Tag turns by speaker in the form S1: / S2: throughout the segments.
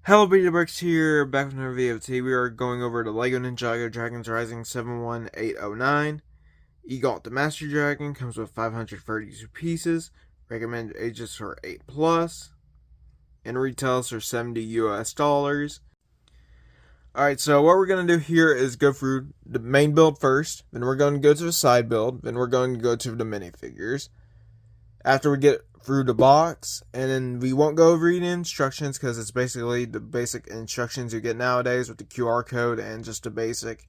S1: Hello, Bricks here, back with another video. Today we are going over the LEGO Ninjago Dragons Rising 71809. Egalt the Master Dragon comes with 532 pieces. Recommended ages for 8 plus. And retails for $70 US. Alright, so what we're going to do here is go through the main build first. Then we're going to go to the side build. Then we're going to go to the minifigures. After we get through the box, and then we won't go over the instructions because it's basically the basic instructions you get nowadays with the QR code and just a basic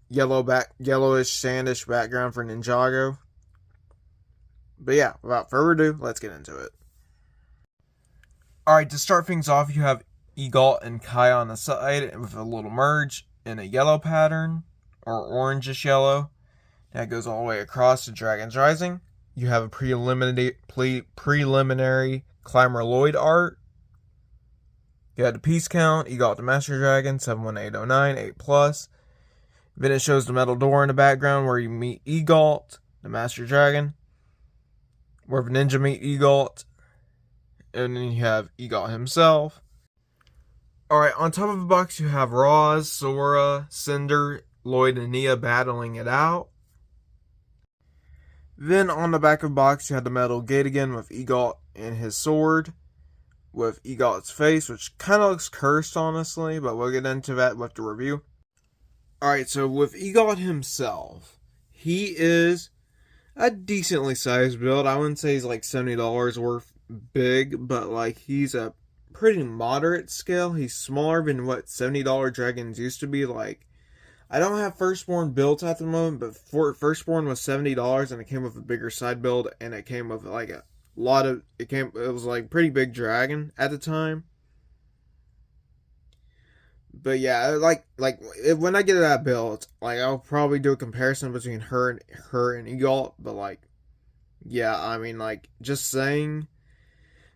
S1: yellowish sandish background for Ninjago. But yeah, without further ado, let's get into it. Alright, to start things off, you have Egalt and Kai on the side with a little merge in a yellow pattern, or orangish yellow. That goes all the way across to Dragons Rising. You have a preliminary Climber Lloyd art. You have the piece count. You got the Master Dragon, 71809, 8 plus. Then it shows the metal door in the background where you meet Egalt, the Master Dragon. Where the ninja meet Egalt. And then you have Egalt himself. Alright, on top of the box you have Roz, Sora, Cinder, Lloyd, and Nia battling it out. Then on the back of the box, you have the metal gate again with Egalt and his sword, with Egalt's face, which kind of looks cursed, honestly, but we'll get into that with the review. Alright, so with Egalt himself, he is a decently sized build. I wouldn't say he's like $70 worth big, but like he's a pretty moderate scale. He's smaller than what $70 dragons used to be. Like, I don't have Firstborn built at the moment, but Firstborn was $70 and it came with a bigger side build, and it came with like a lot of it was like pretty big dragon at the time. But yeah, like when I get that build, like I'll probably do a comparison between her and Egalt, but like yeah, I mean, like, just saying,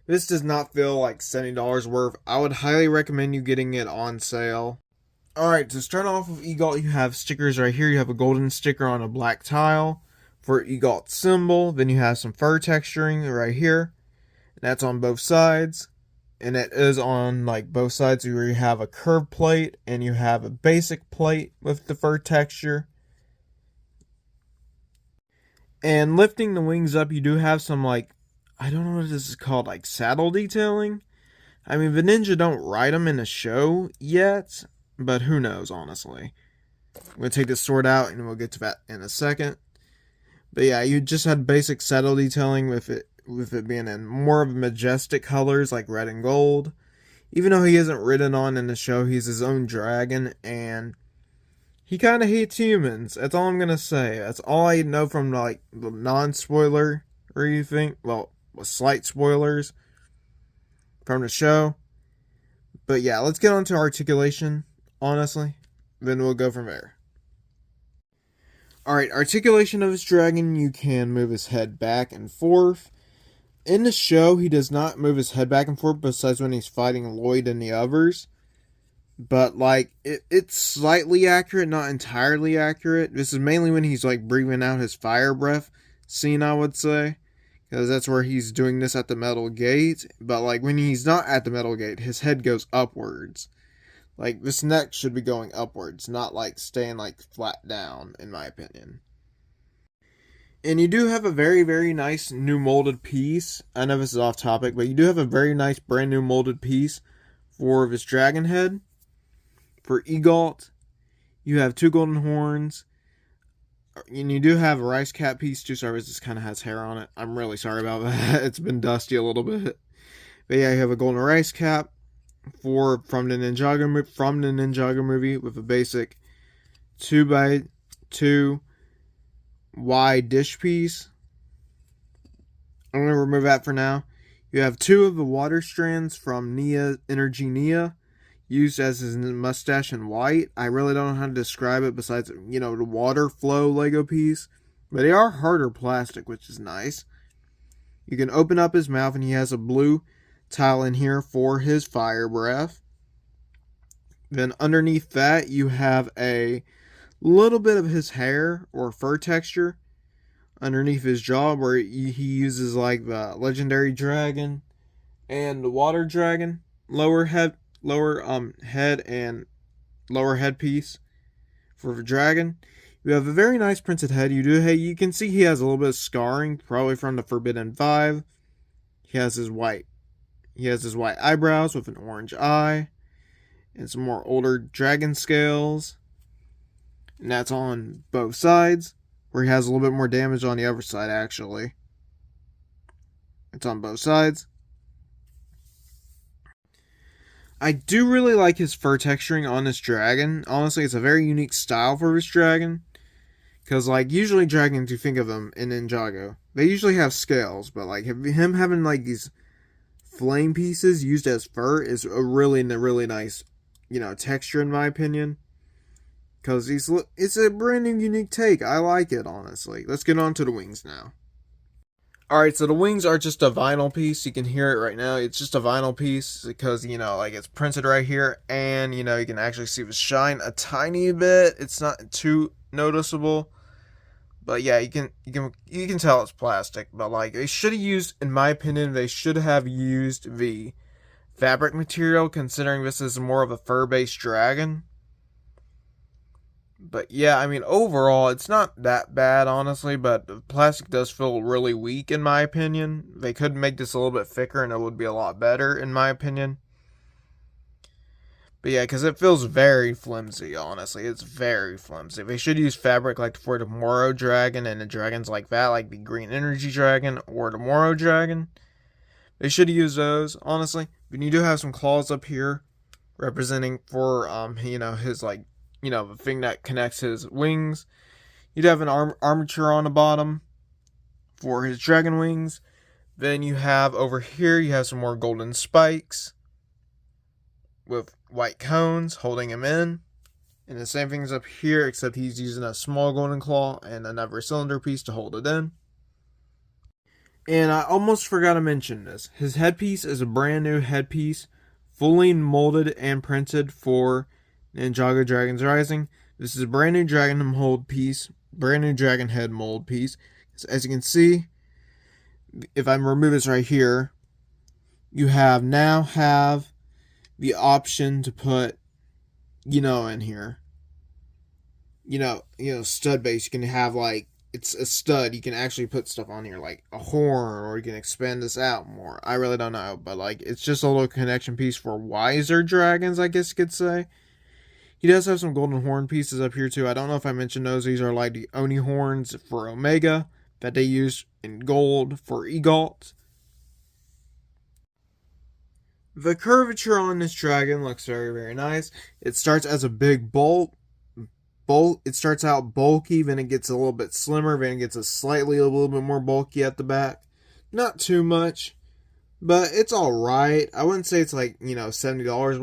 S1: this does not feel like $70 worth. I would highly recommend you getting it on sale. Alright, to start off with Egalt, you have stickers right here. You have a golden sticker on a black tile for Egalt's symbol. Then you have some fur texturing right here. That's on both sides. And it is on like both sides where you have a curved plate and you have a basic plate with the fur texture. And lifting the wings up, you do have some like, I don't know what this is called, like saddle detailing. I mean, the ninja don't ride them in the show yet, but who knows, honestly. I'm going to take this sword out and we'll get to that in a second. But yeah, you just had basic saddle detailing with it being in more of majestic colors like red and gold. Even though he isn't ridden on in the show, he's his own dragon, and he kind of hates humans. That's all I'm going to say. That's all I know from like the non-spoiler, or you think, well, with slight spoilers from the show. But yeah, let's get on to articulation, honestly. Then we'll go from there. Alright, articulation of his dragon, you can move his head back and forth. In the show, he does not move his head back and forth besides when he's fighting Lloyd and the others. But, like, it's slightly accurate, not entirely accurate. This is mainly when he's, like, breathing out his fire breath scene, I would say. Because that's where he's doing this at the metal gate. But, like, when he's not at the metal gate, his head goes upwards. Like, this neck should be going upwards, not, like, staying, like, flat down, in my opinion. And you do have a very, very nice new molded piece. I know this is off topic, but you do have a very nice brand new molded piece for this dragon head. For Egalt, you have 2 golden horns. And you do have a rice cap piece too. Sorry, this kind of has hair on it. I'm really sorry about that. It's been dusty a little bit. But yeah, you have a golden rice cap from the Ninjago movie with a basic 2x2 wide dish piece. I'm going to remove that for now. You have 2 of the water strands from Energy Nia, used as his mustache in white. I really don't know how to describe it besides, you know, the water flow Lego piece. But they are harder plastic, which is nice. You can open up his mouth and he has a blue tile in here for his fire breath. Then underneath that you have a little bit of his hair or fur texture underneath his jaw, where he uses like the legendary dragon and the water dragon lower head head and lower headpiece for the dragon. You have a very nice printed head. You can see he has a little bit of scarring, probably from the Forbidden 5. He has his white eyebrows with an orange eye and some more older dragon scales. And that's on both sides, where he has a little bit more damage on the other side, actually. It's on both sides. I do really like his fur texturing on this dragon. Honestly, it's a very unique style for this dragon. Because, like, usually dragons, you think of them in Ninjago, they usually have scales. But, like, him having, like, these flame pieces used as fur is a really nice, texture, in my opinion. Because it's a brand new, unique take. I like it, honestly. Let's get on to the wings now. Alright, so the wings are just a vinyl piece. You can hear it right now. It's just a vinyl piece because, it's printed right here. And, you can actually see the shine a tiny bit. It's not too noticeable. But yeah, you can tell it's plastic. But, like, they should have used, in my opinion, the fabric material, considering this is more of a fur-based dragon. But yeah, I mean, overall, it's not that bad, honestly, but the plastic does feel really weak, in my opinion. They could make this a little bit thicker, and it would be a lot better, in my opinion. But yeah, because it feels very flimsy, honestly. It's very flimsy. They should use fabric like for the Moro Dragon and the dragons like that, like the Green Energy Dragon or the Moro Dragon. They should use those, honestly. But you do have some claws up here, representing for, his, like, the thing that connects his wings. You'd have an armature on the bottom for his dragon wings. Then you have over here, you have some more golden spikes with white cones holding him in. And the same thing's up here, except he's using a small golden claw and another cylinder piece to hold it in. And I almost forgot to mention this. His headpiece is a brand new headpiece, fully molded and printed for Ninjago Dragons Rising. This is a brand new dragon mold piece, brand new dragon head mold piece. As you can see, if I remove this right here, you now have the option to put, in here, stud base. You can have, like, it's a stud. You can actually put stuff on here, like a horn, or you can expand this out more. I really don't know, but, like, it's just a little connection piece for wiser dragons, I guess you could say. He does have some golden horn pieces up here too. I don't know if I mentioned those. These are like the Oni horns for Omega that they use in gold for Egalt. The curvature on this dragon looks very nice. It starts as a big bolt. It starts out bulky, then it gets a little bit slimmer, then it gets a little bit more bulky at the back. Not too much, but it's alright. I wouldn't say it's like, $70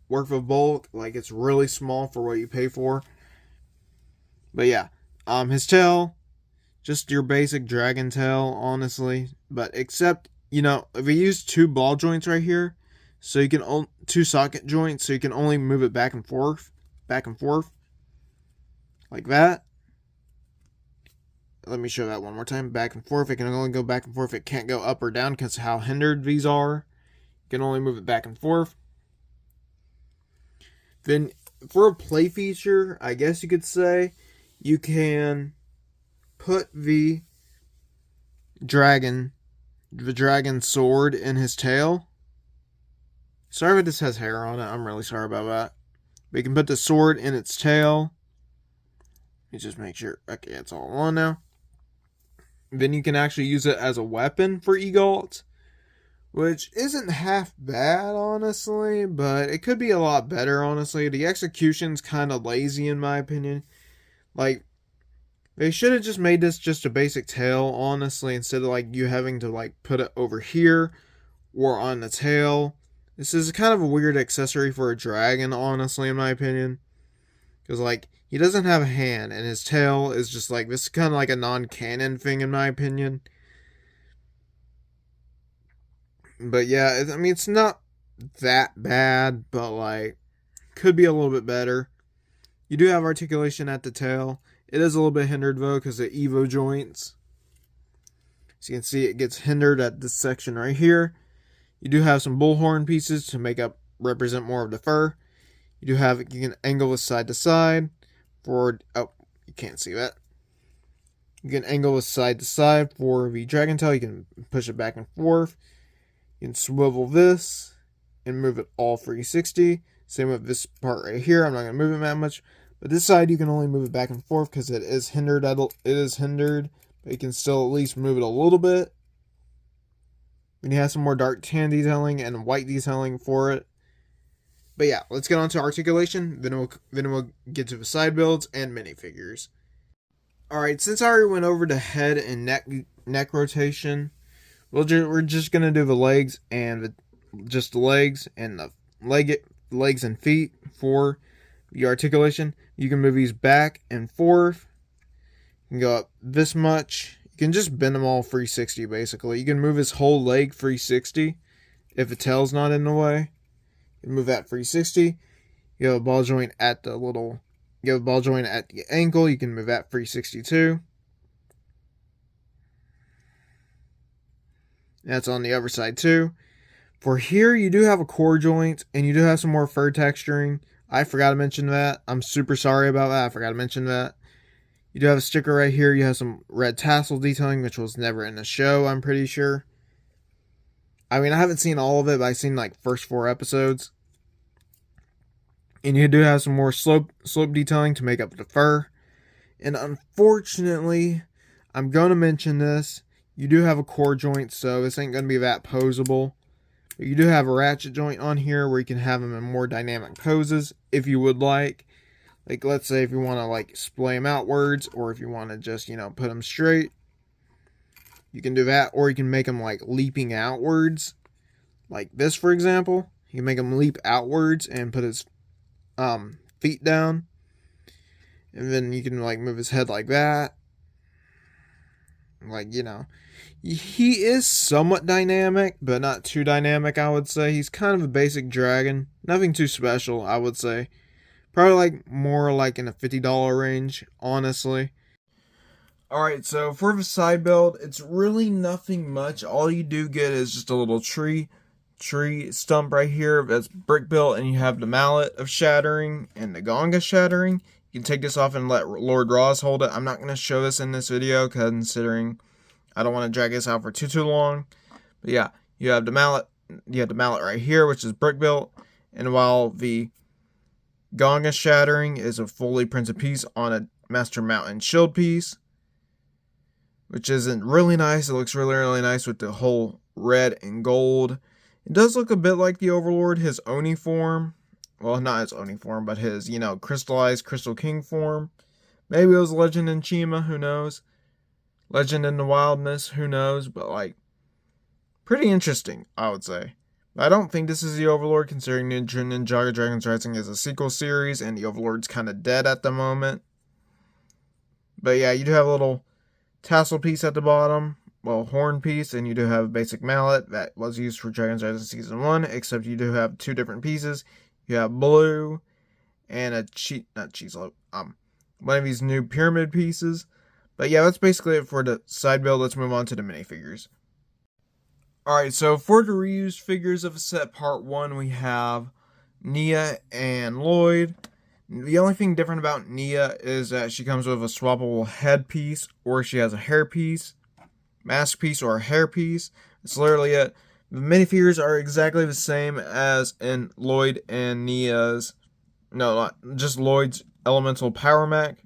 S1: worth of bulk. Like, it's really small for what you pay for. But yeah, his tail, just your basic dragon tail, honestly. But except, if we use two ball joints right here, so you can two socket joints, so you can only move it back and forth, like that. Let me show that one more time. Back and forth. It can only go back and forth. It can't go up or down because of how hindered these are. You can only move it back and forth. Then, for a play feature, I guess you could say, you can put the dragon sword in his tail. Sorry if this has hair on it. I'm really sorry about that. But you can put the sword in its tail. Let me just make sure. Okay, it's all on now. Then you can actually use it as a weapon for Egalt, which isn't half bad, honestly, but it could be a lot better, honestly. The execution's kind of lazy, in my opinion. Like, they should have just made this just a basic tail, honestly, instead of, like, you having to, like, put it over here or on the tail. This is kind of a weird accessory for a dragon, honestly, in my opinion. Because, like, he doesn't have a hand, and his tail is just, like, this is kind of like a non-canon thing, in my opinion. But yeah, I mean, it's not that bad, but, like, could be a little bit better. You do have articulation at the tail. It is a little bit hindered, though, because of Evo joints. So you can see it gets hindered at this section right here. You do have some bullhorn pieces to make up represent more of the fur. You do have, you can angle this side to side, forward, oh, you can't see that. You can angle this side to side for the dragon tail. You can push it back and forth. You can swivel this and move it all 360. Same with this part right here. I'm not going to move it that much. But this side, you can only move it back and forth because it is hindered. But you can still at least move it a little bit. And you have some more dark tan detailing and white detailing for it. But yeah, let's get on to articulation. Then we'll get to the side builds and minifigures. Alright, since I already went over the head and neck rotation, we're just going to do the legs and just the legs and the legs and feet for the articulation. You can move these back and forth. You can go up this much. You can just bend them all 360 basically. You can move his whole leg 360 if the tail's not in the way. You can move that 360. You have a ball joint at the ankle. You can move that 360 too. That's on the other side too. For here, you do have a core joint, and you do have some more fur texturing. I forgot to mention that. I'm super sorry about that. I forgot to mention that. You do have a sticker right here. You have some red tassel detailing, which was never in the show, I'm pretty sure. I mean, I haven't seen all of it, but I've seen like first 4 episodes. And you do have some more slope detailing to make up the fur. And unfortunately, I'm going to mention this. You do have a core joint, so this ain't going to be that posable. But you do have a ratchet joint on here where you can have them in more dynamic poses if you would like. Like, let's say if you want to, like, splay them outwards, or if you want to just, put them straight. You can do that, or you can make them, like, leaping outwards. Like this, for example. You can make him leap outwards and put his feet down. And then you can, like, move his head like that. Like, he is somewhat dynamic, but not too dynamic, I would say. He's kind of a basic dragon. Nothing too special, I would say. Probably like more like in the $50 range, honestly. Alright, so for the side build, it's really nothing much. All you do get is just a little tree stump right here that's brick built, and you have the mallet of shattering and the gonga shattering. You can take this off and let Lord Ross hold it. I'm not going to show this in this video considering I don't want to drag this out for too long. But yeah, you have the mallet right here, which is brick built, and while the gonga shattering is a fully printed piece on a Master Mountain shield piece, which isn't really nice. It looks really, really nice with the whole red and gold. It does look a bit like the Overlord, his Oni form. Well, not his Oni form, but his, crystallized Crystal King form. Maybe it was Legend in Chima, who knows? Legend in the Wildness, who knows? But, like, pretty interesting, I would say. I don't think this is the Overlord, considering Ninjago Dragon's Rising is a sequel series, and the Overlord's kind of dead at the moment. But yeah, you do have a little tassel piece at the bottom, well, horn piece, and you do have a basic mallet that was used for Dragon's Rising Season 1, except you do have 2 different pieces. You have blue and one of these new pyramid pieces. But yeah, that's basically it for the side build. Let's move on to the minifigures. Alright, so for the reused figures of a set part 1, we have Nia and Lloyd. The only thing different about Nia is that she comes with a swappable head piece, or she has a hair piece, mask piece, or a hair piece. That's literally it. The minifigures are exactly the same as in Lloyd and Nia's, just Lloyd's Elemental Power Mech.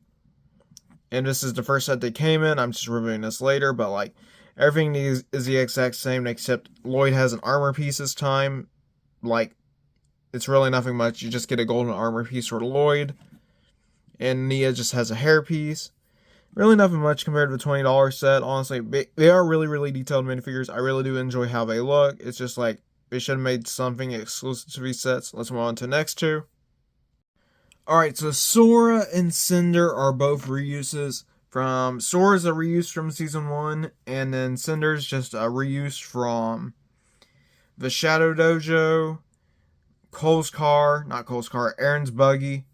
S1: And this is the first set they came in. I'm just reviewing this later, but like everything is the exact same, except Lloyd has an armor piece this time. Like, it's really nothing much. You just get a golden armor piece for Lloyd. And Nia just has a hair piece. Really nothing much compared to the $20 set. Honestly, they are really, really detailed minifigures. I really do enjoy how they look. It's just like, they should have made something exclusive to these sets. Let's move on to the next 2. Alright, so Sora and Cinder are both reuses. Sora's a reuse from Season 1, and then Cinder's just a reuse from the Shadow Dojo, Aaron's Buggy.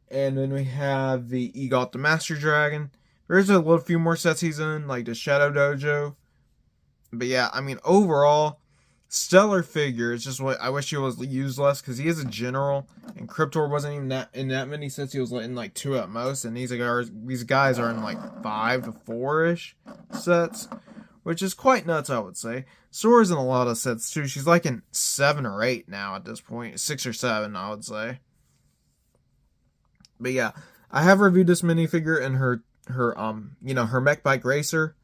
S1: And then we have the Egalt the Master Dragon. There's a little few more sets he's in, like the Shadow Dojo. But yeah, I mean, overall, stellar figure. It's just what I wish he was used less because he is a general, and Cryptor wasn't even that in that many sets. He was in like 2 at most, and these guys are in like 5 to 4-ish sets, which is quite nuts, I would say. Sora's in a lot of sets too. She's like in 7 or 8 now at this point, 6 or 7, I would say. But yeah, I have reviewed this minifigure and her mech bike racer.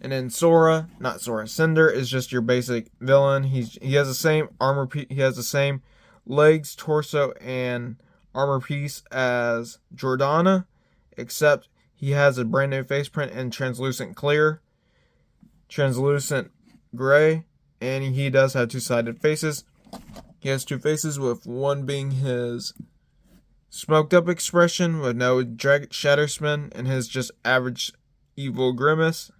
S1: And then Sora, not Sora, Cinder is just your basic villain. He has the same armor he has the same legs, torso, and armor piece as Jordana, except he has a brand new face print in translucent clear, translucent gray, and he does have 2-sided faces. He has 2 faces, with one being his smoked up expression with no shatter spin, and his just average evil grimace.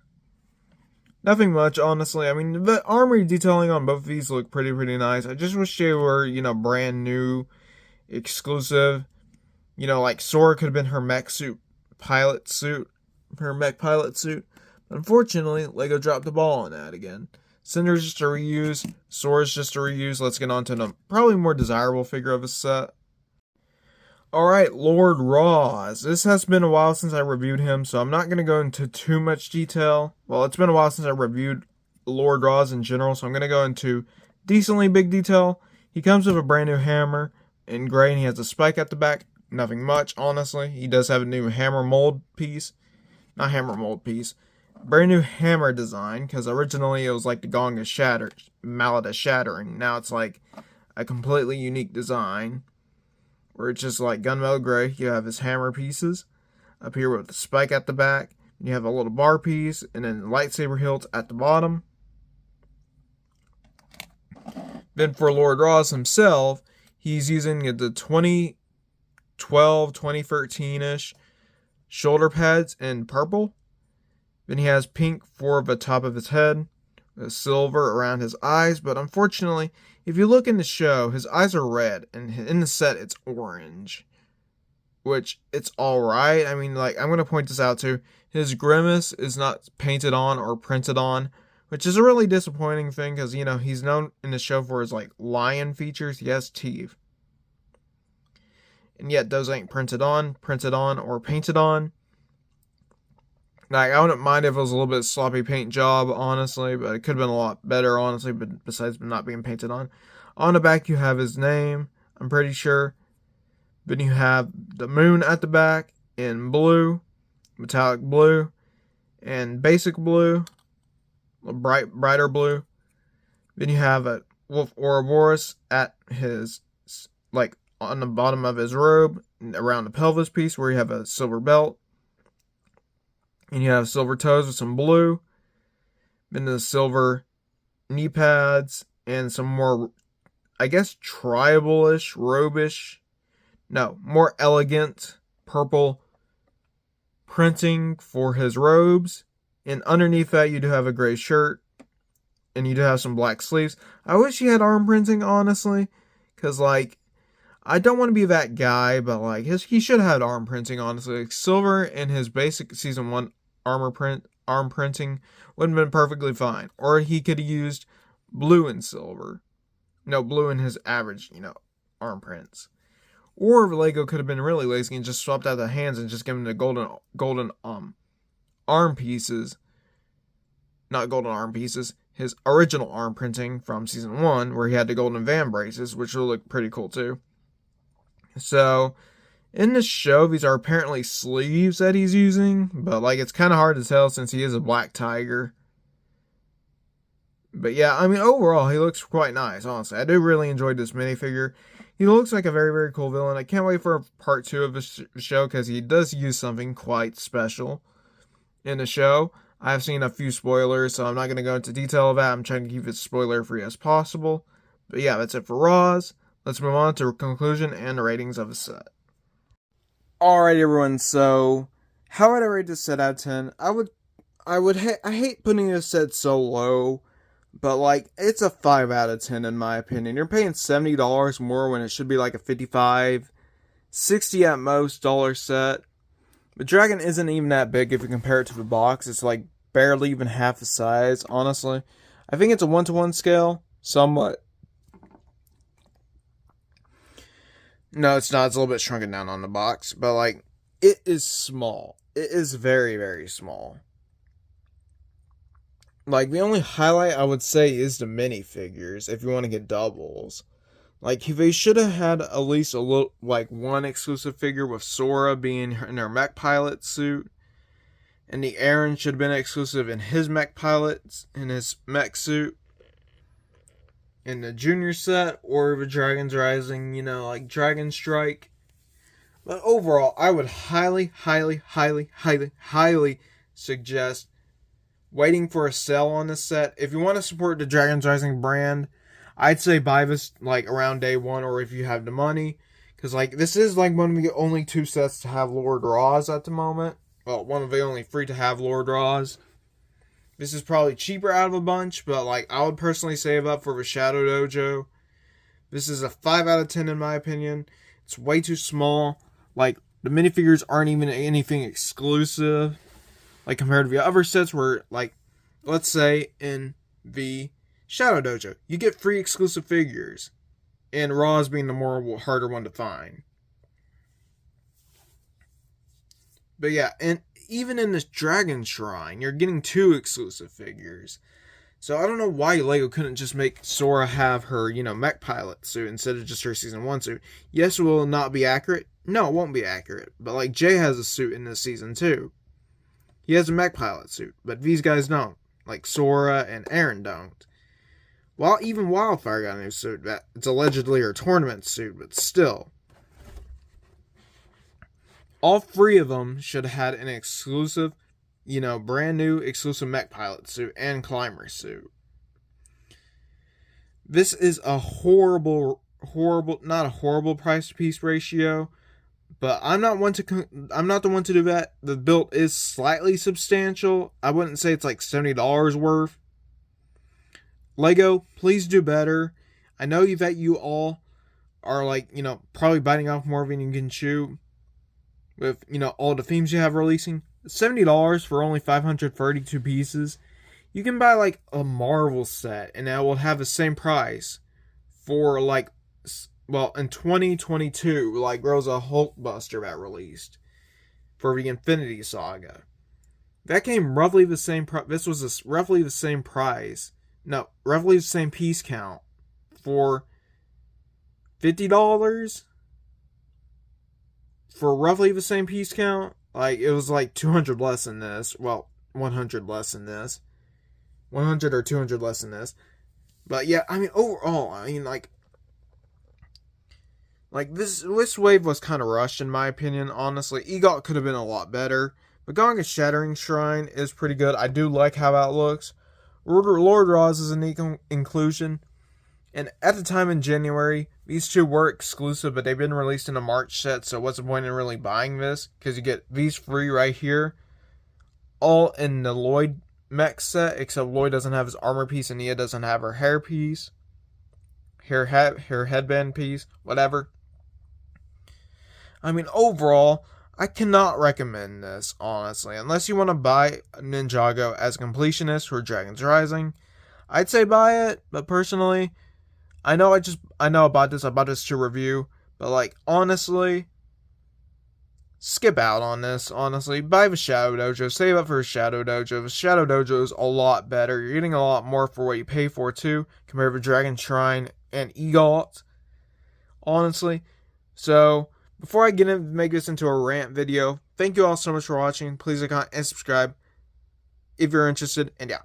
S1: Nothing much, honestly. I mean, the armory detailing on both of these look pretty nice. I just wish they were, brand new, exclusive. Like Sora could have been her mech pilot suit. But unfortunately, LEGO dropped the ball on that again. Cinder's just a reuse. Sora's just a reuse. Let's get on to the probably more desirable figure of a set. Alright, Lord Roz. This has been a while since I reviewed him, so I'm not going to go into too much detail. Well, it's been a while since I reviewed Lord Roz in general, so I'm going to go into decently big detail. He comes with a brand new hammer in gray, and he has a spike at the back. Nothing much, honestly. He does have a new hammer mold piece. Not hammer mold piece. Brand new hammer design, because originally it was like the Gong of Shatter, Mallet of Shattering. Now it's like a completely unique design, where it's just like gunmetal gray. You have his hammer pieces up here with the spike at the back. You have a little bar piece, and then lightsaber hilts at the bottom. Then for Lord Roz himself, he's using the 2012, 2013-ish shoulder pads in purple. Then he has pink for the top of his head, with silver around his eyes, but unfortunately, if you look in the show, his eyes are red, and in the set, it's orange. Which, it's alright. I mean, I'm going to point this out too. His grimace is not painted on or printed on, which is a really disappointing thing, because, he's known in the show for his, lion features. He has teeth. And yet, those ain't printed on, or painted on. I wouldn't mind if it was a little bit sloppy paint job, honestly, but it could have been a lot better, honestly, but besides not being painted on. On the back, you have his name, I'm pretty sure. Then you have the moon at the back in blue, metallic blue, and basic blue, brighter blue. Then you have a Wolf Ouroboros at his, on the bottom of his robe, around the pelvis piece, where you have a silver belt. And you have silver toes with some blue. Then the silver knee pads. And some more, I guess, tribal-ish, robe-ish. No, more elegant purple printing for his robes. And underneath that, you do have a gray shirt. And you do have some black sleeves. I wish he had arm printing, honestly. Because, I don't want to be that guy, but, he should have had arm printing, honestly. Silver in his basic Season 1 arm printing would have been perfectly fine. Or he could have used blue and silver. No, blue in his average, arm prints. Or LEGO could have been really lazy and just swapped out the hands and just given the golden arm pieces. Not golden arm pieces. His original arm printing from Season 1, where he had the golden van braces, which will look pretty cool too. So, in the show, these are apparently sleeves that he's using, but it's kind of hard to tell since he is a black tiger. But yeah, I mean, overall, he looks quite nice, honestly. I do really enjoy this minifigure. He looks like a very cool villain. I can't wait for part 2 of the show, because he does use something quite special in the show. I've seen a few spoilers, so I'm not going to go into detail of that. I'm trying to keep it spoiler-free as possible. But yeah, that's it for Roz. Let's move on to conclusion and the ratings of the set. Alright everyone, so how would I rate this set out of 10? I hate putting this set so low, but it's a 5 out of 10 in my opinion. You're paying $70 more when it should be a $55, $60 at most dollar set. The dragon isn't even that big if you compare it to the box. It's barely even half the size, honestly. I think it's a 1-to-1 scale. somewhat. No, it's not. It's a little bit shrunken down on the box, but like it is small. It is very, very small. Like the only highlight I would say is the minifigures if you want to get doubles. Like they should have had at least a little, like one exclusive figure with Sora being in her mech pilot suit, and the Aaron should have been exclusive in his mech pilot in his mech suit. In the junior set, or the Dragon's Rising, like Dragon Strike. But overall, I would highly suggest waiting for a sale on this set. If you want to support the Dragon's Rising brand, I'd say buy this like around day one, or if you have the money. Because like this is like one of the only 2 sets to have Lord Raws at the moment. Well, one of the only free to have Lord Raws. This is probably cheaper out of a bunch, but like I would personally save up for the Shadow Dojo. This is a 5 out of 10 in my opinion. It's way too small. Like the minifigures aren't even anything exclusive. Like compared to the other sets where like, let's say in the Shadow Dojo, you get free exclusive figures. And Raws being the more harder one to find. But yeah, and even in this Dragon Shrine, you're getting 2 exclusive figures. So I don't know why LEGO couldn't just make Sora have her, mech pilot suit instead of just her Season 1 suit. Yes, will it not be accurate? No, it won't be accurate. But like Jay has a suit in this season too. He has a mech pilot suit, but these guys don't. Like Sora and Aaron don't. Well, even Wildfire got a new suit. It's allegedly her tournament suit, but still. All 3 of them should have had an exclusive, brand new exclusive mech pilot suit and climber suit. This is a horrible, not a horrible price to piece ratio, but I'm not the one to do that. The build is slightly substantial. I wouldn't say it's like $70 worth. LEGO, please do better. I know that you all are like, probably biting off more than you can chew. With, all the themes you have releasing. $70 for only 532 pieces. You can buy, like, a Marvel set, and that will have the same price for, like, well, in 2022, like, there was a Hulkbuster that released for the Infinity Saga. That came roughly the same price. This was roughly the same price. No, roughly the same piece count for $50. For roughly the same piece count. Like, it was like 200 less than this. Well, 100 less than this. 100 or 200 less than this. But yeah, I mean, overall, like this wave was kind of rushed in my opinion, honestly. Egalt could have been a lot better. But Gonga's Shattering Shrine is pretty good. I do like how that looks. Lord Raws is a neat inclusion. And at the time in January, these 2 were exclusive, but they've been released in a March set, so what's the point in really buying this? Because you get these free right here, all in the Lloyd mech set, except Lloyd doesn't have his armor piece and Nia doesn't have her hair piece. Her headband piece, whatever. I mean, overall, I cannot recommend this, honestly. Unless you want to buy Ninjago as a completionist for Dragon's Rising, I'd say buy it, but personally, I know I bought this to review, but like, honestly, skip out on this, honestly. Buy the Shadow Dojo, save up for a Shadow Dojo. The Shadow Dojo is a lot better. You're getting a lot more for what you pay for too, compared to Dragon Shrine and Egalt, honestly. So, before I make this into a rant video, thank you all so much for watching. Please like, comment, and subscribe if you're interested, and yeah.